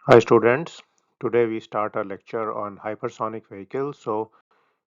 Hi students, today we start a lecture on hypersonic vehicles. So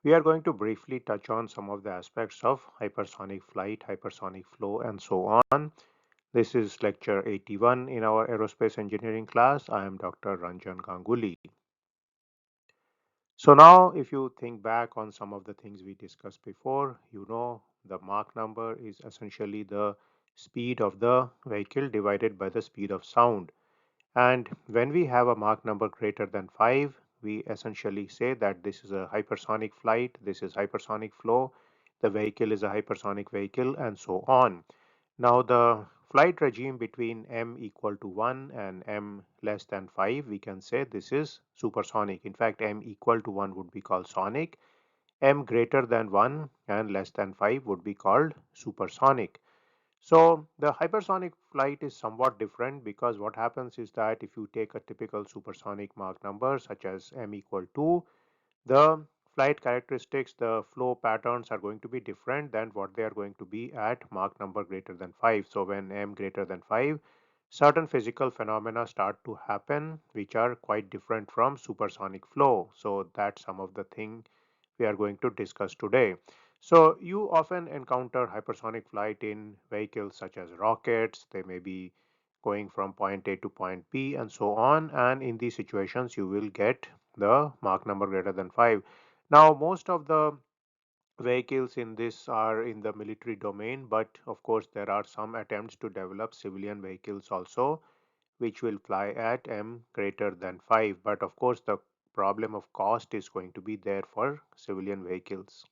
we are going to briefly touch on some of the aspects of hypersonic flight, hypersonic flow and so on. This is lecture 81 in our aerospace engineering class. I am Dr. Ranjan Ganguly. So now if you think back on some of the things we discussed before, the Mach number is essentially the speed of the vehicle divided by the speed of sound. And when we have a Mach number greater than 5, we essentially say that this is a hypersonic flight, this is hypersonic flow, the vehicle is a hypersonic vehicle, and so on. Now, the flight regime between m equal to 1 and m less than 5, we can say this is supersonic. In fact, m equal to 1 would be called sonic, m greater than 1 and less than 5 would be called supersonic. So the hypersonic flight is somewhat different because what happens is that if you take a typical supersonic Mach number such as m equal to, the flight characteristics, the flow patterns are going to be different than what they are going to be at Mach number greater than 5. So when m greater than 5, certain physical phenomena start to happen which are quite different from supersonic flow. So that's some of the thing we are going to discuss today. So you often encounter hypersonic flight in vehicles such as rockets. They may be going from point A to point B and so on. And in these situations, you will get the Mach number greater than 5. Now, most of the vehicles in this are in the military domain, but of course, there are some attempts to develop civilian vehicles also, which will fly at m greater than 5. But of course, the problem of cost is going to be there for civilian vehicles.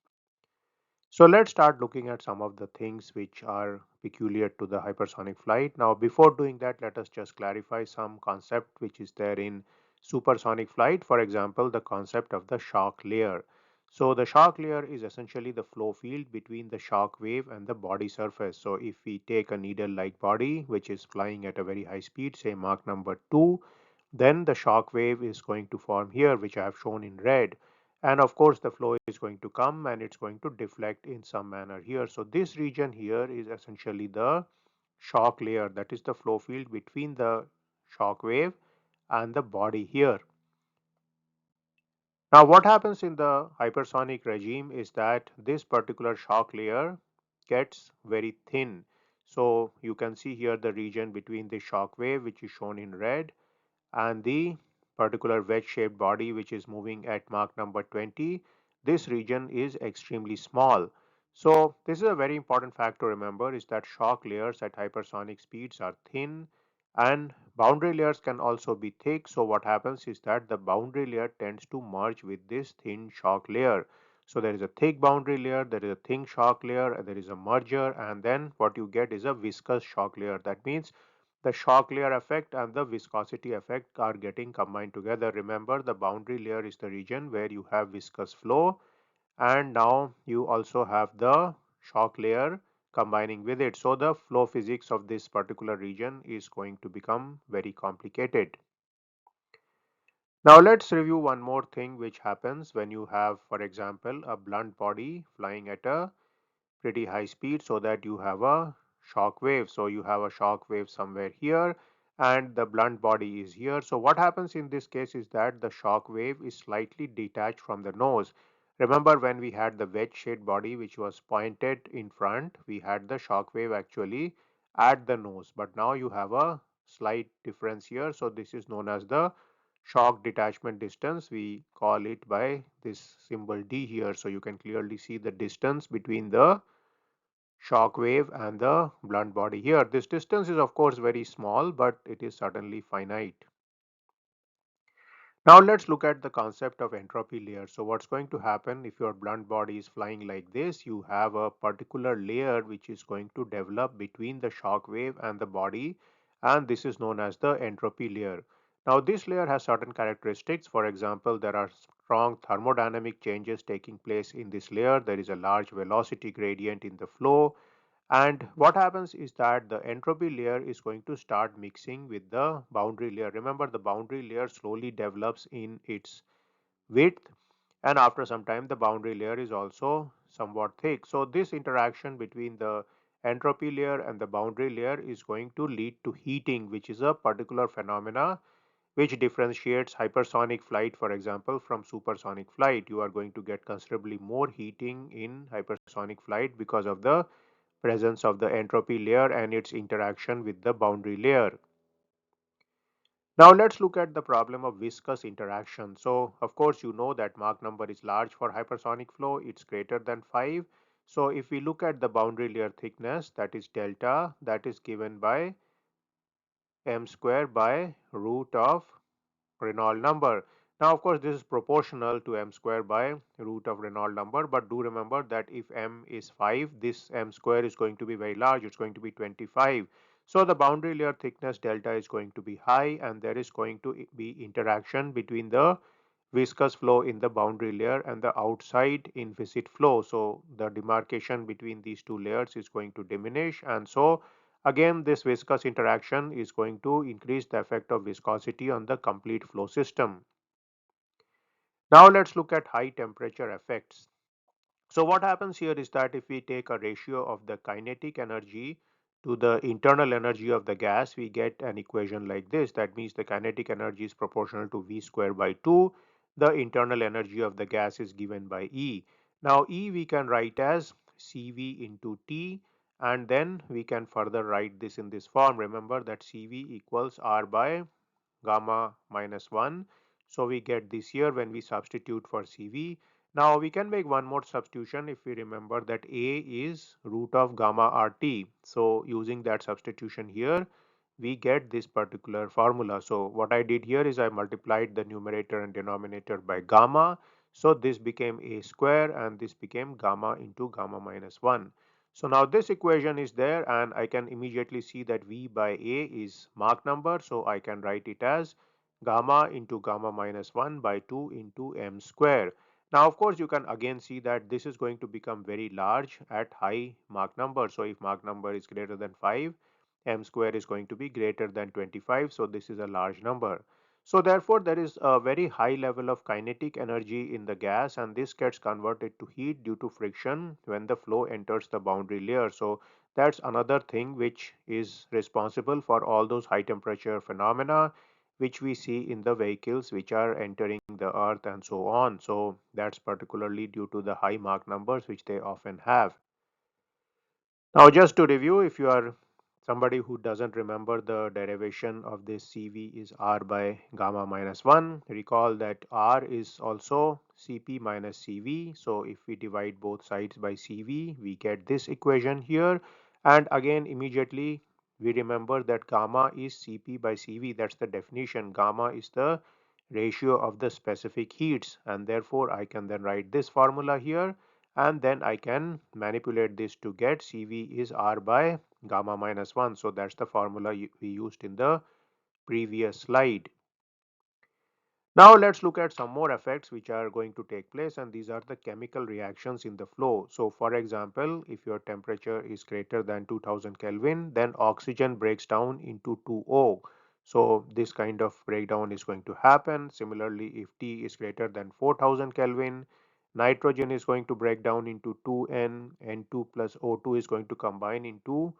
So let's start looking at some of the things which are peculiar to the hypersonic flight. Now, before doing that, let us just clarify some concept which is there in supersonic flight. For example, the concept of the shock layer. So the shock layer is essentially the flow field between the shock wave and the body surface. So if we take a needle-like body which is flying at a very high speed, say Mach number 2, then the shock wave is going to form here, which I have shown in red. And of course, the flow is going to come and it's going to deflect in some manner here. So this region here is essentially the shock layer, that is the flow field between the shock wave and the body here. Now, what happens in the hypersonic regime is that this particular shock layer gets very thin. So you can see here the region between the shock wave, which is shown in red, and the particular wedge-shaped body which is moving at Mach number 20, this region is extremely small. So this is a very important fact to remember, is that shock layers at hypersonic speeds are thin and boundary layers can also be thick. So what happens is that the boundary layer tends to merge with this thin shock layer. So there is a thick boundary layer, there is a thin shock layer, there is a merger, and then what you get is a viscous shock layer. That means the shock layer effect and the viscosity effect are getting combined together. Remember, the boundary layer is the region where you have viscous flow, and now you also have the shock layer combining with it. So the flow physics of this particular region is going to become very complicated. Now let's review one more thing which happens when you have, for example, a blunt body flying at a pretty high speed, so that you have a shock wave. So you have a shock wave somewhere here and the blunt body is here. So what happens in this case is that the shock wave is slightly detached from the nose. Remember, when we had the wedge shaped body which was pointed in front, we had the shock wave actually at the nose, but now you have a slight difference here. So this is known as the shock detachment distance. We call it by this symbol D here. So you can clearly see the distance between the shock wave and the blunt body here. This distance is of course very small, but it is certainly finite. Now let's look at the concept of entropy layer. So what's going to happen if your blunt body is flying like this? You have a particular layer which is going to develop between the shock wave and the body, and this is known as the entropy layer. Now this layer has certain characteristics. For example, there are strong thermodynamic changes taking place in this layer. There is a large velocity gradient in the flow. And what happens is that the entropy layer is going to start mixing with the boundary layer. Remember, the boundary layer slowly develops in its width, and after some time the boundary layer is also somewhat thick. So this interaction between the entropy layer and the boundary layer is going to lead to heating, which is a particular phenomena which differentiates hypersonic flight, for example, from supersonic flight. You are going to get considerably more heating in hypersonic flight because of the presence of the entropy layer and its interaction with the boundary layer. Now let's look at the problem of viscous interaction. So of course you know that Mach number is large for hypersonic flow, it's greater than 5. So if we look at the boundary layer thickness, that is delta, that is given by m square by root of Reynolds number. Now, of course, this is proportional to m square by root of Reynolds number, but do remember that if m is 5, this m square is going to be very large, it's going to be 25. So the boundary layer thickness delta is going to be high, and there is going to be interaction between the viscous flow in the boundary layer and the outside inviscid flow. So the demarcation between these two layers is going to diminish, and so again this viscous interaction is going to increase the effect of viscosity on the complete flow system. Now let's look at high temperature effects. So what happens here is that if we take a ratio of the kinetic energy to the internal energy of the gas, we get an equation like this. That means the kinetic energy is proportional to V square by 2. The internal energy of the gas is given by E. Now E we can write as Cv into T, and then we can further write this in this form. Remember that Cv equals R by gamma minus 1. So we get this here when we substitute for Cv. Now we can make one more substitution if we remember that A is root of gamma RT. So using that substitution here, we get this particular formula. So what I did here is I multiplied the numerator and denominator by gamma. So this became A square and this became gamma into gamma minus 1. So now this equation is there and I can immediately see that V by A is Mach number. So I can write it as gamma into gamma minus 1 by 2 into m square. Now of course you can again see that this is going to become very large at high Mach number. So if Mach number is greater than 5, m square is going to be greater than 25. So this is a large number. So therefore there is a very high level of kinetic energy in the gas, and this gets converted to heat due to friction when the flow enters the boundary layer. So that's another thing which is responsible for all those high temperature phenomena which we see in the vehicles which are entering the earth and so on. So that's particularly due to the high Mach numbers which they often have. Now just to review, if you are somebody who doesn't remember the derivation of this Cv is R by gamma minus 1, recall that R is also Cp minus Cv. So if we divide both sides by Cv, we get this equation here. And again, immediately we remember that gamma is Cp by Cv. That's the definition. Gamma is the ratio of the specific heats, and therefore I can then write this formula here, and then I can manipulate this to get Cv is R by gamma minus 1. So that's the formula we used in the previous slide. Now let's look at some more effects which are going to take place, and these are the chemical reactions in the flow. So for example, if your temperature is greater than 2000 Kelvin, then oxygen breaks down into 2O. So this kind of breakdown is going to happen. Similarly, if T is greater than 4000 Kelvin, nitrogen is going to break down into 2N, N2 plus O2 is going to combine into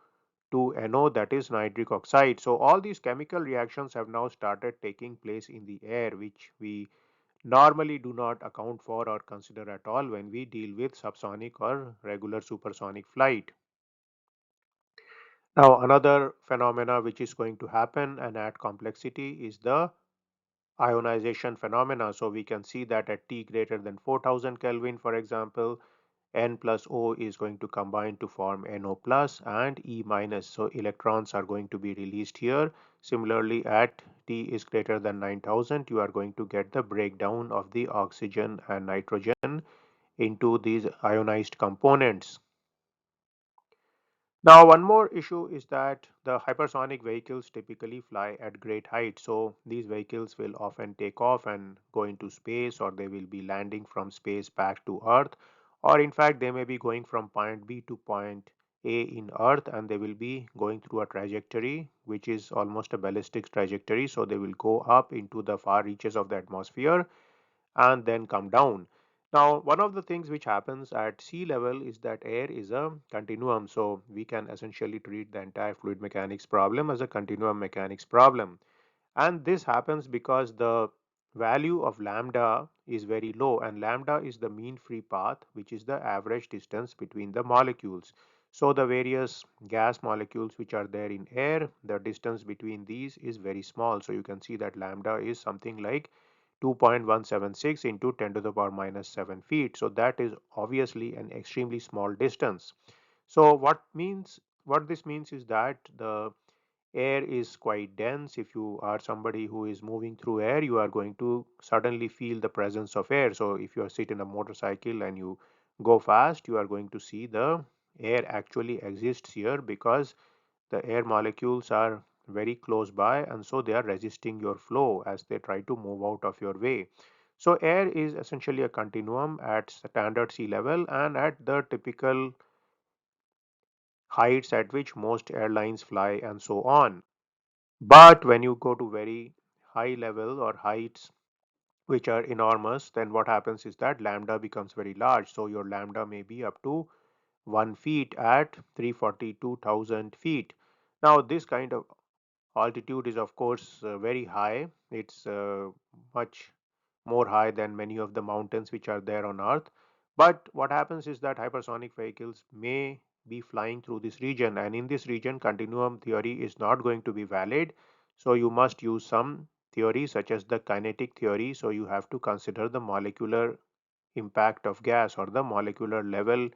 to NO, that is nitric oxide. So all these chemical reactions have now started taking place in the air, which we normally do not account for or consider at all when we deal with subsonic or regular supersonic flight. Now another phenomena which is going to happen and add complexity is the ionization phenomena. So we can see that at T greater than 4000 Kelvin, for example, N plus O is going to combine to form NO plus and E minus. So electrons are going to be released here. Similarly, at T is greater than 9000, you are going to get the breakdown of the oxygen and nitrogen into these ionized components. Now, one more issue is that the hypersonic vehicles typically fly at great height. So these vehicles will often take off and go into space, or they will be landing from space back to Earth, or in fact, they may be going from point B to point A in Earth, and they will be going through a trajectory which is almost a ballistic trajectory. So they will go up into the far reaches of the atmosphere and then come down. Now, one of the things which happens at sea level is that air is a continuum. So we can essentially treat the entire fluid mechanics problem as a continuum mechanics problem. And this happens because the value of lambda is very low, and lambda is the mean free path, which is the average distance between the molecules. So the various gas molecules which are there in air, the distance between these is very small. So you can see that lambda is something like 2.176 into 10 to the power minus 7 feet. So that is obviously an extremely small distance. So what this means is that the air is quite dense. If you are somebody who is moving through air, you are going to suddenly feel the presence of air. So if you are sitting in a motorcycle and you go fast, you are going to see the air actually exists here because the air molecules are very close by, and so they are resisting your flow as they try to move out of your way. So air is essentially a continuum at standard sea level and at the typical heights at which most airlines fly and so on. But when you go to very high level or heights which are enormous, then what happens is that lambda becomes very large. So your lambda may be up to 1 feet at 342,000 feet. Now this kind of altitude is of course very high. It's much more high than many of the mountains which are there on Earth. But what happens is that hypersonic vehicles may be flying through this region, and in this region, continuum theory is not going to be valid. So you must use some theory such as the kinetic theory. So you have to consider the molecular impact of gas or the molecular level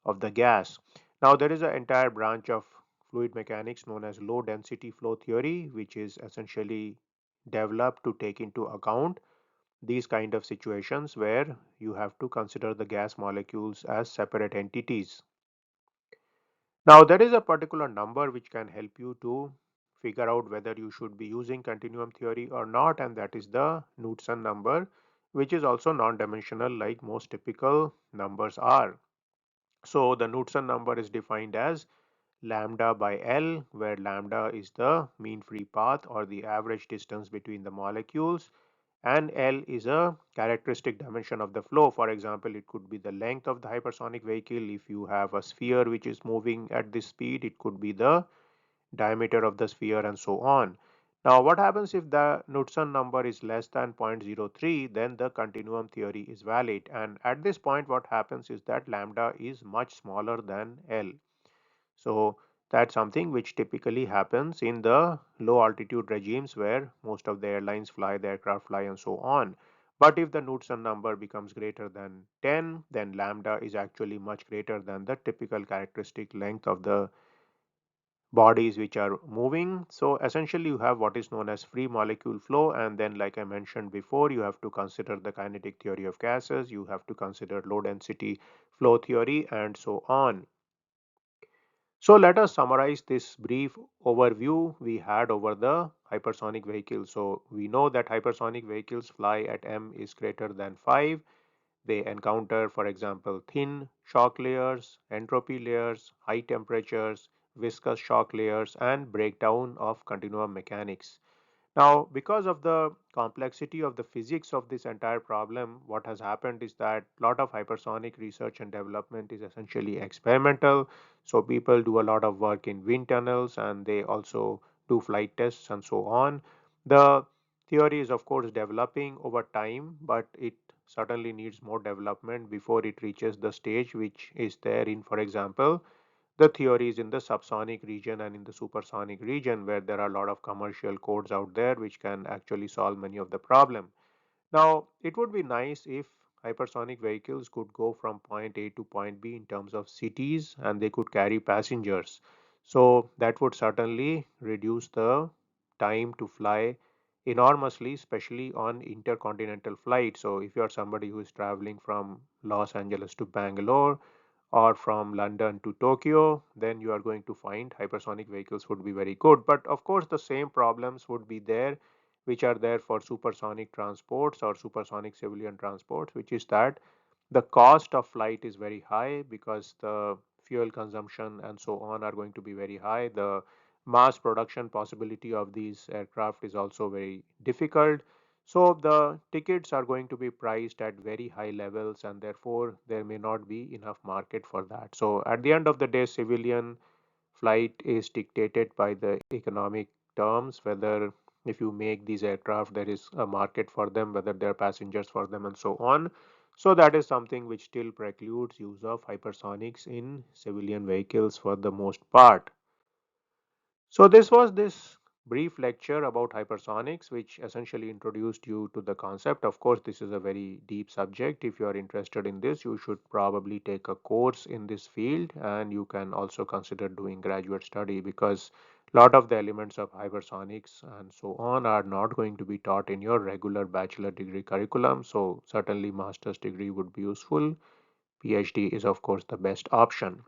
of the gas. Now, there is an entire branch of fluid mechanics known as low density flow theory, which is essentially developed to take into account these kind of situations where you have to consider the gas molecules as separate entities. Now, there is a particular number which can help you to figure out whether you should be using continuum theory or not, and that is the Knudsen number, which is also non-dimensional like most typical numbers are. So the Knudsen number is defined as lambda by L, where lambda is the mean free path or the average distance between the molecules, and L is a characteristic dimension of the flow. For example, it could be the length of the hypersonic vehicle. If you have a sphere which is moving at this speed, it could be the diameter of the sphere and so on. Now, what happens if the Knudsen number is less than 0.03? Then the continuum theory is valid. And at this point, what happens is that lambda is much smaller than L. So that's something which typically happens in the low altitude regimes where most of the airlines fly, the aircraft fly, and so on. But if the Knudsen number becomes greater than 10, then lambda is actually much greater than the typical characteristic length of the bodies which are moving. So essentially you have what is known as free molecule flow, and then like I mentioned before, you have to consider the kinetic theory of gases, you have to consider low density flow theory, and so on. So let us summarize this brief overview we had over the hypersonic vehicle. So we know that hypersonic vehicles fly at m is greater than 5. They encounter, for example, thin shock layers, entropy layers, high temperatures, viscous shock layers, and breakdown of continuum mechanics. Now, because of the complexity of the physics of this entire problem, what has happened is that a lot of hypersonic research and development is essentially experimental. So people do a lot of work in wind tunnels and they also do flight tests and so on. The theory is of course developing over time, but it certainly needs more development before it reaches the stage which is there in, for example, the theories in the subsonic region and in the supersonic region, where there are a lot of commercial codes out there which can actually solve many of the problem. Now, it would be nice if hypersonic vehicles could go from point A to point B in terms of cities and they could carry passengers. So that would certainly reduce the time to fly enormously, especially on intercontinental flights. So if you are somebody who is traveling from Los Angeles to Bangalore or from London to Tokyo, then you are going to find hypersonic vehicles would be very good. But of course, the same problems would be there which are there for supersonic transports or supersonic civilian transports, which is that the cost of flight is very high because the fuel consumption and so on are going to be very high. The mass production possibility of these aircraft is also very difficult. So the tickets are going to be priced at very high levels, and therefore there may not be enough market for that. So at the end of the day, civilian flight is dictated by the economic terms, whether if you make these aircraft, there is a market for them, whether there are passengers for them, and so on. So that is something which still precludes use of hypersonics in civilian vehicles for the most part. So this was this brief lecture about hypersonics, which essentially introduced you to the concept. Of course, this is a very deep subject. If you are interested in this, you should probably take a course in this field, and you can also consider doing graduate study, because a lot of the elements of hypersonics and so on are not going to be taught in your regular bachelor degree curriculum. So certainly master's degree would be useful. PhD is of course the best option.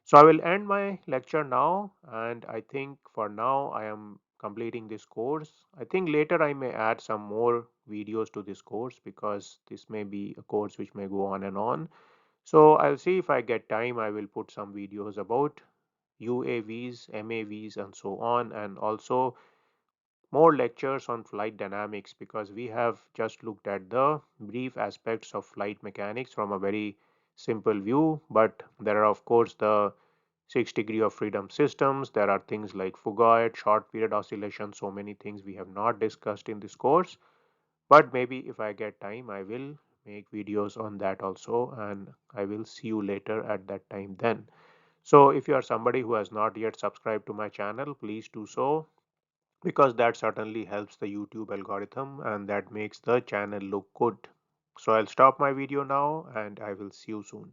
So I will end my lecture now, and I think for now I am completing this course. I think later I may add some more videos to this course, because this may be a course which may go on and on. So I'll see if I get time. I will put some videos about UAVs, MAVs, and so on, and also more lectures on flight dynamics, because we have just looked at the brief aspects of flight mechanics from a very simple view, but there are of course the 6 degree of freedom systems. There are things like Fugit, short period oscillation, so many things we have not discussed in this course. But maybe if I get time, I will make videos on that also, and I will see you later at that time then. So if you are somebody who has not yet subscribed to my channel, please do so, because that certainly helps the YouTube algorithm and that makes the channel look good. So I'll stop my video now, and I will see you soon.